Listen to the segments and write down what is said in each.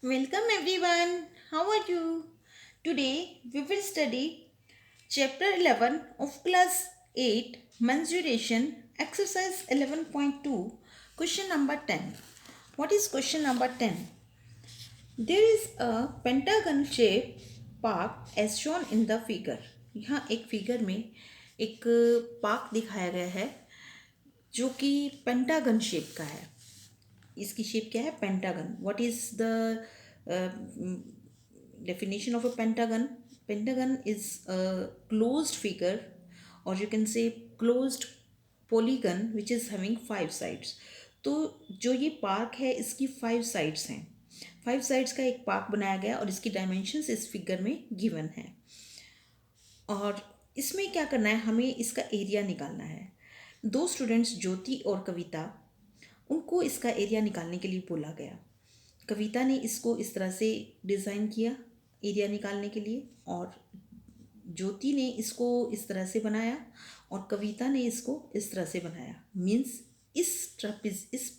Welcome everyone. How are you? Today we will study chapter 11 of class 8 mensuration exercise 11.2 question number 10. What is question number 10? There is a pentagon shape park as shown in the figure. यहाँ एक figure में एक park दिखाया गया है जो कि pentagon shape का है. इसकी शेप क्या है? Pentagon. What is the definition of a pentagon? Pentagon is a closed figure, or you can say closed polygon which is having 5 sides. तो जो ये पार्क है इसकी 5 साइड्स हैं. 5 साइड्स का एक पार्क बनाया गया और इसकी डायमेंशंस इस फिगर में गिवन है. और इसमें क्या करना है, हमें इसका एरिया निकालना है. दो स्टूडेंट्स ज्योति और कविता, उनको इसका एरिया निकालने के लिए बोला गया. कविता ने इसको इस तरह से डिज़ाइन किया एरिया निकालने के लिए, और ज्योति ने इसको इस तरह से बनाया और कविता ने इसको इस तरह से बनाया. मीन्स इस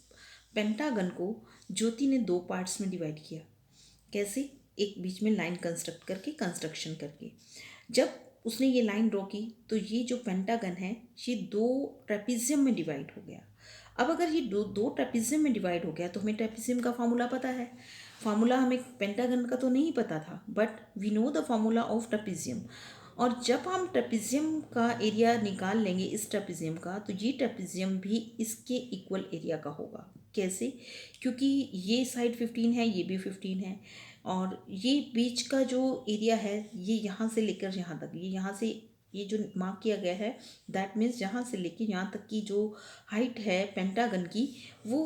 पेंटागन को ज्योति ने 2 पार्ट्स में डिवाइड किया. कैसे? एक बीच में लाइन कंस्ट्रक्शन करके. जब उसने ये लाइन ड्रॉ की तो ये जो पेंटागन है ये 2 ट्रेपीजियम में डिवाइड हो गया. अब अगर ये दो ट्रेपीजियम में डिवाइड हो गया तो हमें ट्रेपीजियम का फार्मूला पता है. फार्मूला हमें पेंटागन का तो नहीं पता था, but we know the formula of trapezium. और जब हम ट्रेपीजियम का एरिया निकाल लेंगे इस ट्रेपीजियम का, तो ये ट्रेपीजियम भी इसके इक्वल एरिया का होगा. कैसे? क्योंकि ये साइड 15 है, ये भी 15 है, और ये बीच का जो एरिया है ये यहाँ से लेकर यहाँ तक, ये यहाँ से ये जो मार्क किया गया है, दैट मीन्स यहाँ से लेकर यहाँ तक की जो हाइट है पेंटागन की वो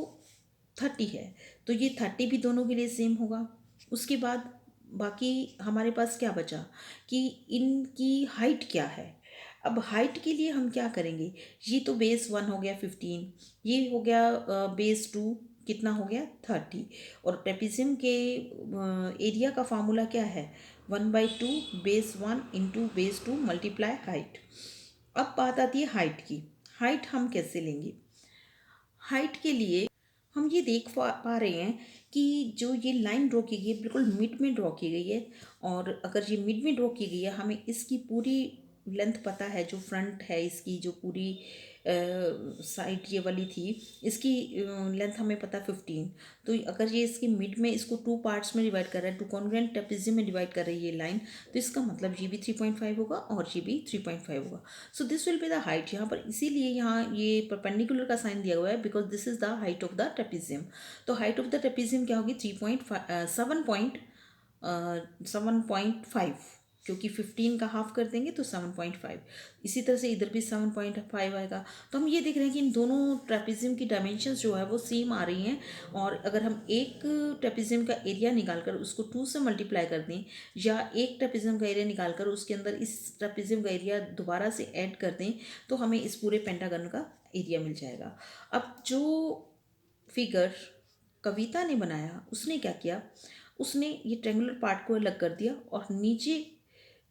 30 है. तो ये 30 भी दोनों के लिए सेम होगा. उसके बाद बाकी हमारे पास क्या बचा कि इनकी हाइट क्या है. अब हाइट के लिए हम क्या करेंगे, ये तो बेस 1 हो गया 15, ये हो गया बेस 2, कितना हो गया 30. और ट्रेपीजियम के एरिया का फार्मूला क्या है? 1/2 base 1 into base 2 multiply height. अब बात आती है हाइट की. हाइट हम कैसे लेंगे? हाइट के लिए हम ये देख पा रहे हैं कि जो ये लाइन ड्रॉ की गई है बिल्कुल मिड में ड्रॉ की गई है. और अगर ये मिड में ड्रॉ की गई है, हमें इसकी पूरी लेंथ पता है, जो फ्रंट है इसकी, जो पूरी साइड ये वाली थी, इसकी लेंथ हमें पता 15. तो अगर ये इसकी मिड में इसको 2 पार्ट्स में डिवाइड कर रहा है, 2 कॉन्ग्रुएंट ट्रेपीजियम में डिवाइड कर रही है ये लाइन, तो इसका मतलब ये भी 3.5 होगा और ये भी 3.5 होगा. So this will be the height. यहाँ पर इसीलिए यहाँ ये परपेंडिकुलर का साइन दिया हुआ है, because this is the height of the trapezium. तो हाइट ऑफ द ट्रेपीजियम क्या होगी? 7.5, क्योंकि 15 का हाफ कर देंगे तो 7.5. इसी तरह से इधर भी 7.5 आएगा. तो हम ये देख रहे हैं कि इन दोनों ट्रेपीजियम की डायमेंशंस जो है वो सेम आ रही हैं. और अगर हम एक ट्रेपीजियम का एरिया निकालकर उसको 2 से मल्टीप्लाई कर दें, या एक ट्रेपीजियम का एरिया निकालकर उसके अंदर इस ट्रेपीजियम का एरिया दोबारा से ऐड कर दें, तो हमें इस पूरे पेंटागन का एरिया मिल जाएगा. अब जो फिगर कविता ने बनाया उसने क्या किया, उसने ये ट्रेंगुलर पार्ट को अलग कर दिया और नीचे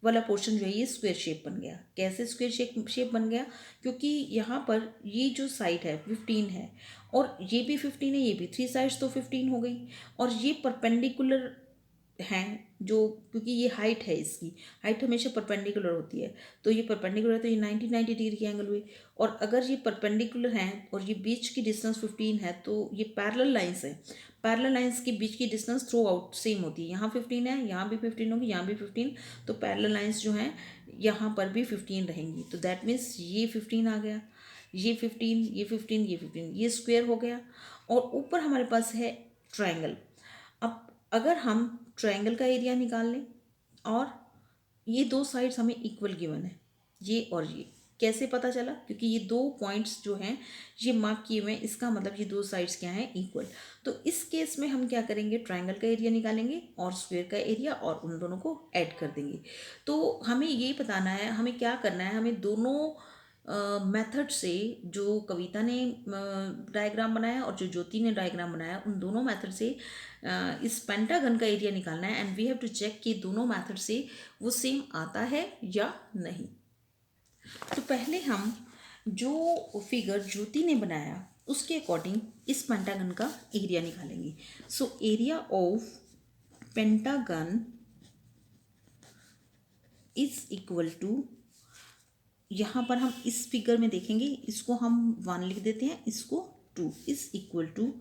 वाला पोर्शन जो है ये स्क्वायर शेप बन गया. कैसे स्क्वायर शेप बन गया? क्योंकि यहाँ पर ये जो साइड है 15 है और ये भी 15 है, ये भी 3 साइड्स तो 15 हो गई. और ये परपेंडिकुलर हैं, जो क्योंकि ये हाइट है, इसकी हाइट हमेशा परपेंडिकुलर होती है, तो ये परपेंडिकुलर है तो ये 90 डिग्री के एंगल हुए. और अगर ये परपेंडिकुलर हैं और ये बीच की डिस्टेंस 15 है, तो ये पैरेलल लाइंस है. पैरेलल लाइंस के बीच की डिस्टेंस थ्रू आउट सेम होती है. यहाँ 15 है, यहाँ भी 15 होगी, यहाँ भी 15. तो पैरेलल लाइंस जो हैं यहाँ पर भी 15 रहेंगी. तो दैट मीन्स ये 15 आ गया, ये 15, ये 15, ये 15, ये स्क्वायर हो गया. और ऊपर हमारे पास है ट्रायंगल. अब अगर हम ट्रायंगल का एरिया निकाल लें, और ये 2 साइड्स हमें इक्वल गिवन है, ये और ये कैसे पता चला? क्योंकि ये 2 पॉइंट्स जो हैं ये मार्क किए हुए हैं, इसका मतलब ये 2 साइड्स क्या हैं? इक्वल. तो इस केस में हम क्या करेंगे? ट्रायंगल का एरिया निकालेंगे और स्क्वायर का एरिया, और उन दोनों को ऐड कर देंगे. तो हमें ये बताना है हमें क्या करना है. हमें दोनों मेथड से, जो कविता ने डायग्राम बनाया और जो ज्योति ने डायग्राम बनाया, उन दोनों मेथड से इस पेंटागन का एरिया निकालना है. And we have to check कि दोनों मेथड से वो सेम आता है या नहीं. तो पहले हम जो फिगर ज्योति ने बनाया उसके अकॉर्डिंग इस पेंटागन का एरिया निकालेंगे. So area of pentagon is equal to, यहाँ पर हम इस फिगर में देखेंगे, इसको हम 1 लिख देते हैं, इसको 2, is equal to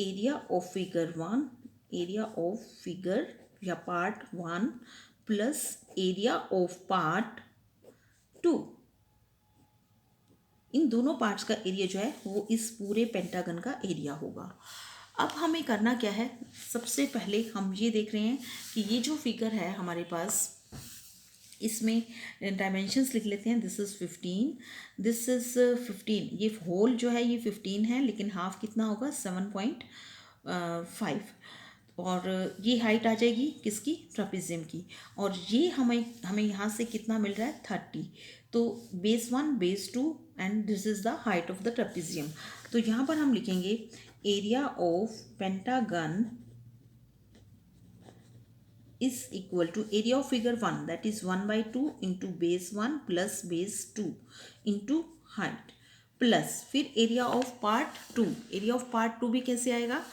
area of figure 1, area of figure या part 1 plus area of part 2। इन दोनों पार्ट्स का एरिया जो है वो इस पूरे पेंटागन का एरिया होगा। अब हमें करना क्या है, सबसे पहले हम ये देख रहे हैं कि ये जो फिगर है हमारे पास, इसमें डायमेंशंस लिख लेते हैं। दिस इज़ 15, दिस इज़ 15, ये होल जो है ये 15 है, लेकिन हाफ कितना होगा 7.5, और ये हाइट आ जाएगी किसकी, ट्रापेजियम की, और ये हमें यहाँ से कितना मिल रहा है 30। तो base 1 base 2 and this is the height of the trapezium. तो यहाँ पर हम लिखेंगे area of pentagon is equal to area of figure 1, that is 1/2 into base 1 plus base 2 into height, plus फिर area of part 2। Area of part 2 भी कैसे आएगा,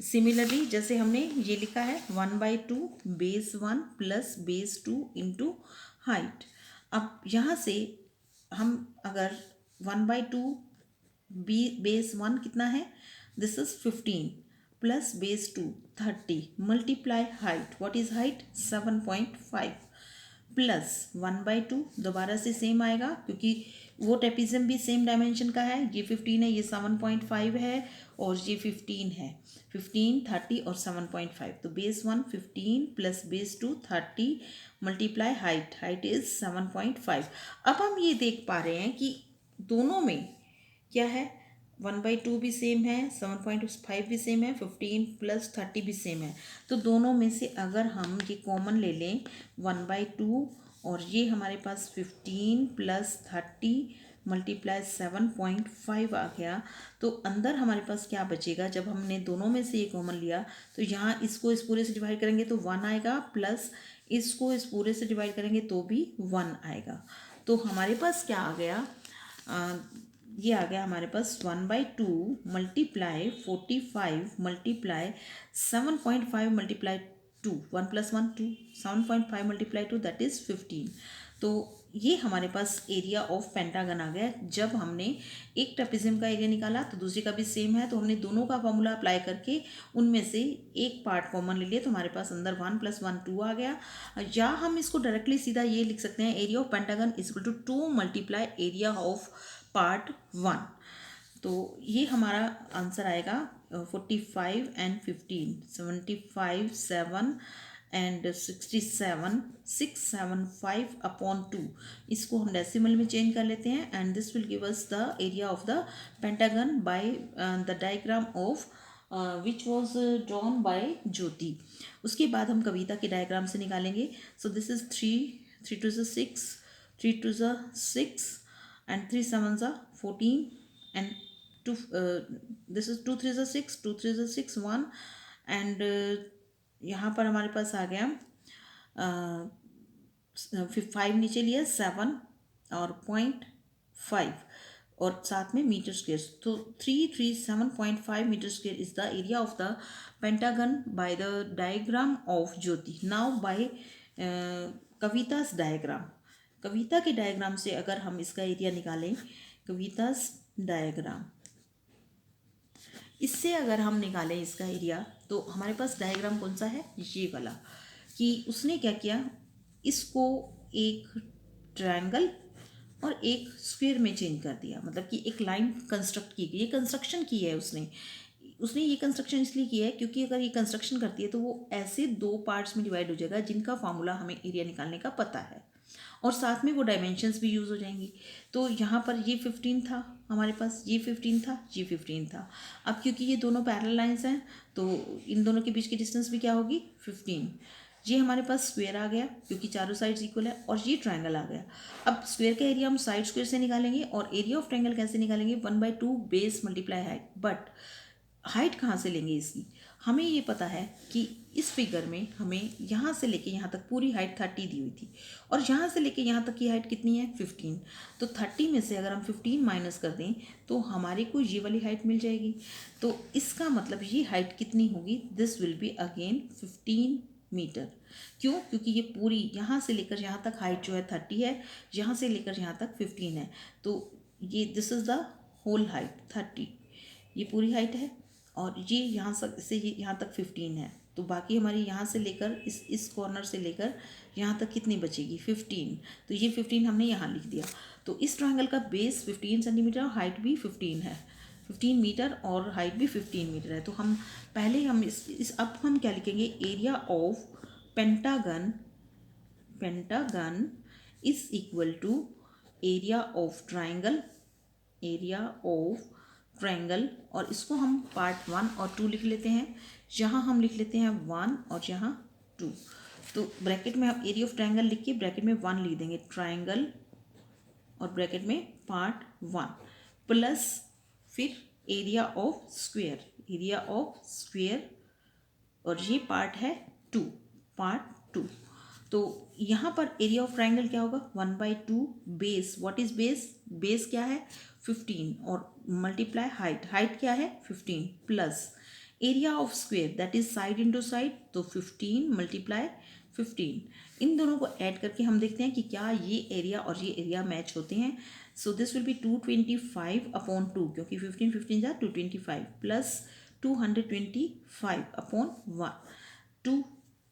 similarly जैसे हमने ये लिखा है 1/2 base 1 plus base 2 into height. अब यहाँ से हम अगर 1/2 बेस 1 कितना है, this is 15 plus base 2 30 multiply height, what is height 7.5 plus 1/2, दोबारा से सेम आएगा क्योंकि वो ट्रेपेजियम भी सेम डायमेंशन का है, ये 15 है, ये 7.5 है, और ये 15 है, 15 30 और 7.5, तो base 1 15 plus base 2 30 multiply height, height is 7.5। अब हम ये देख पा रहे हैं कि दोनों में क्या है, 1/2 भी सेम है, 7.5 भी सेम है, 15 प्लस 30 भी सेम है। तो दोनों में से अगर हम ये कॉमन ले लें 1/2, और ये हमारे पास 15 प्लस 30 मल्टीप्लाई 7.5 आ गया, तो अंदर हमारे पास क्या बचेगा, जब हमने दोनों में से ये कॉमन लिया तो यहाँ इसको इस पूरे से डिवाइड करेंगे तो 1 आएगा, प्लस इसको इस पूरे से डिवाइड करेंगे तो भी 1 आएगा। तो हमारे पास क्या आ गया, ये आ गया हमारे पास 1/2 multiply 45 multiply 7.5 multiply 2, 1 + 1 2, 7.5 multiply 2 that is 15। तो ये हमारे पास एरिया ऑफ पेंटागन आ गया। जब हमने एक ट्रेपेजियम का एरिया निकाला तो दूसरे का भी सेम है, तो हमने दोनों का फॉर्मूला अप्लाई करके उनमें से एक पार्ट कॉमन ले लिया, तो हमारे पास अंदर 1 + 1 2 आ गया। या हम इसको डायरेक्टली सीधा ये लिख सकते हैं, area of pentagon is equal to 2 multiply area of part 1। तो ये हमारा आंसर आएगा 45 एंड 15 75 7 एंड 67 675/2। इसको हम डेसिमल में चेंज कर लेते हैं, and this will give us the area of the pentagon by the diagram of which was drawn by Jyoti. उसके बाद हम कविता के डायग्राम से निकालेंगे। So this is 3 2 6 3 2 6 and 3 7s are 14 and 2 this is 2 3s are 6 2 3s are 6 1 and यहाँ पर हमारे पास आ गया 5 नीचे लिया 7 और 0.5 और साथ में मीटर स्क्वेयर, तो 337.5 metre square is the area of the pentagon by the diagram of Jyoti. Now by Kavita's diagram. Kavita के डायग्राम से अगर हम इसका एरिया निकालें, कविता's डायग्राम, इससे अगर हम निकालें इसका एरिया, तो हमारे पास डायग्राम कौन सा है, ये वाला, कि उसने क्या किया, इसको एक ट्रायंगल और एक स्क्वायर में चेंज कर दिया, मतलब कि एक लाइन कंस्ट्रक्ट की गई, ये कंस्ट्रक्शन की है उसने ये कंस्ट्रक्शन इसलिए किया है क्योंकि अगर ये कंस्ट्रक्शन करती है तो वो ऐसे 2 पार्ट्स में डिवाइड हो जाएगा जिनका फार्मूला हमें एरिया निकालने का पता है, और साथ में वो डायमेंशंस भी यूज़ हो जाएंगी। तो यहाँ पर ये 15 था हमारे पास, ये 15 था, ये 15 था। अब क्योंकि ये दोनों पैरेलल लाइंस हैं तो इन दोनों के बीच की डिस्टेंस भी क्या होगी 15। ये हमारे पास स्क्वायर आ गया क्योंकि चारों साइड्स इक्वल है, और ये ट्रायंगल आ गया। अब स्क्वायर का एरिया हम साइड स्क्वायर से निकालेंगे, और एरिया ऑफ ट्रायंगल कैसे निकालेंगे, 1/2 base multiply height. But height कहाँ से लेंगे इसकी, हमें ये पता है कि इस फिगर में हमें यहाँ से लेके यहाँ तक पूरी हाइट 30 दी हुई थी, और यहाँ से लेके यहाँ तक की हाइट कितनी है 15। तो 30 में से अगर हम 15 माइनस कर दें तो हमारे को ये वाली हाइट मिल जाएगी। तो इसका मतलब ये हाइट कितनी होगी, this will be again 15 metre. क्यों? क्योंकि ये पूरी यहाँ से लेकर यहाँ तक हाइट जो है 30 है, यहाँ से लेकर यहाँ तक 15 है। तो ये this is the whole height 30, ये पूरी हाइट है, और ये यहाँ से यहाँ तक 15 है। तो बाकी हमारी यहाँ से लेकर इस कॉर्नर से लेकर यहाँ तक कितनी बचेगी? 15। तो ये 15 हमने यहाँ लिख दिया। तो इस ट्रायंगल का बेस 15 सेंटीमीटर और हाइट भी 15 है, 15 मीटर, और हाइट भी 15 मीटर है। तो हम पहले हम इस अब हम क्या लिखेंगे? Area of pentagon, pentagon is equal to area of triangle, area of triangle, और इसको हम पार्ट 1 और 2 लिख लेते हैं। यहाँ हम लिख लेते हैं 1 और यहाँ 2। तो ब्रैकेट में हम एरिया ऑफ ट्रायंगल लिख के ब्रैकेट में 1 लिख देंगे, ट्रायंगल, और ब्रैकेट में पार्ट 1 प्लस फिर area of square, area of square, और ये पार्ट है 2, पार्ट 2। तो यहाँ पर एरिया ऑफ ट्रायंगल क्या होगा? 1/2 base, what is base? Base क्या है? 15, और मल्टीप्लाई हाइट, हाइट क्या है? 15, plus area of square that is side into side, तो 15 मल्टीप्लाई 15। इन दोनों को ऐड करके हम देखते हैं कि क्या ये एरिया और ये एरिया मैच होते हैं। सो दिस विल बी 225/2, क्योंकि 15 15 जा 225, प्लस 225/1, 2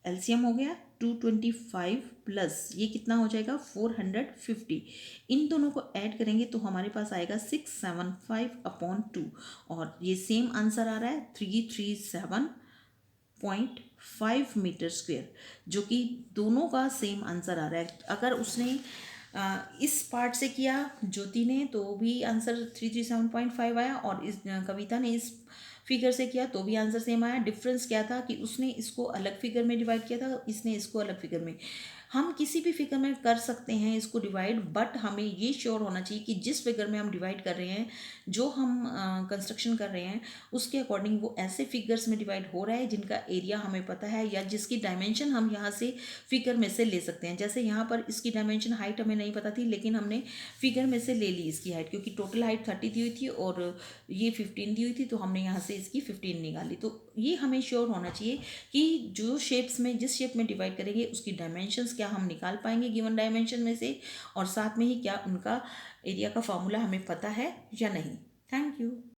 एलसीएम हो गया 225 प्लस ये कितना हो जाएगा? 450। इन दोनों को ऐड करेंगे तो हमारे पास आएगा 675/2, और ये सेम आंसर आ रहा है 337.5 मीटर स्क्वेयर, जो कि दोनों का सेम आंसर आ रहा है। अगर उसने इस पार्ट से किया ज्योति ने तो भी आंसर 337.5 आया, और इस कविता ने इस फिगर से किया तो भी आंसर सेम आया। डिफरेंस क्या था कि उसने इसको अलग फिगर में डिवाइड किया था, इसने इसको अलग फिगर में। हम किसी भी फिगर में कर सकते हैं इसको डिवाइड, बट हमें ये श्योर होना चाहिए कि जिस फिगर में हम डिवाइड कर रहे हैं, जो हम कंस्ट्रक्शन कर रहे हैं, उसके अकॉर्डिंग वो ऐसे फिगर्स में डिवाइड हो रहा है जिनका एरिया हमें पता है, या जिसकी डायमेंशन हम यहाँ से फिगर में से ले सकते हैं। जैसे यहाँ पर इसकी डायमेंशन हाइट हमें नहीं पता थी, लेकिन हमने फिगर में से ले ली इसकी हाइट, क्योंकि टोटल हाइट 30 दी हुई थी और ये 15 दी हुई थी, तो हमने यहाँ से इसकी 15 निकाली। तो ये हमें श्योर होना चाहिए कि जो शेप्स में, जिस शेप में डिवाइड करेंगे उसकी डायमेंशंस क्या हम निकाल पाएंगे गिवन डायमेंशन में से, और साथ में ही क्या उनका एरिया का फॉर्मूला हमें पता है या नहीं। Thank you.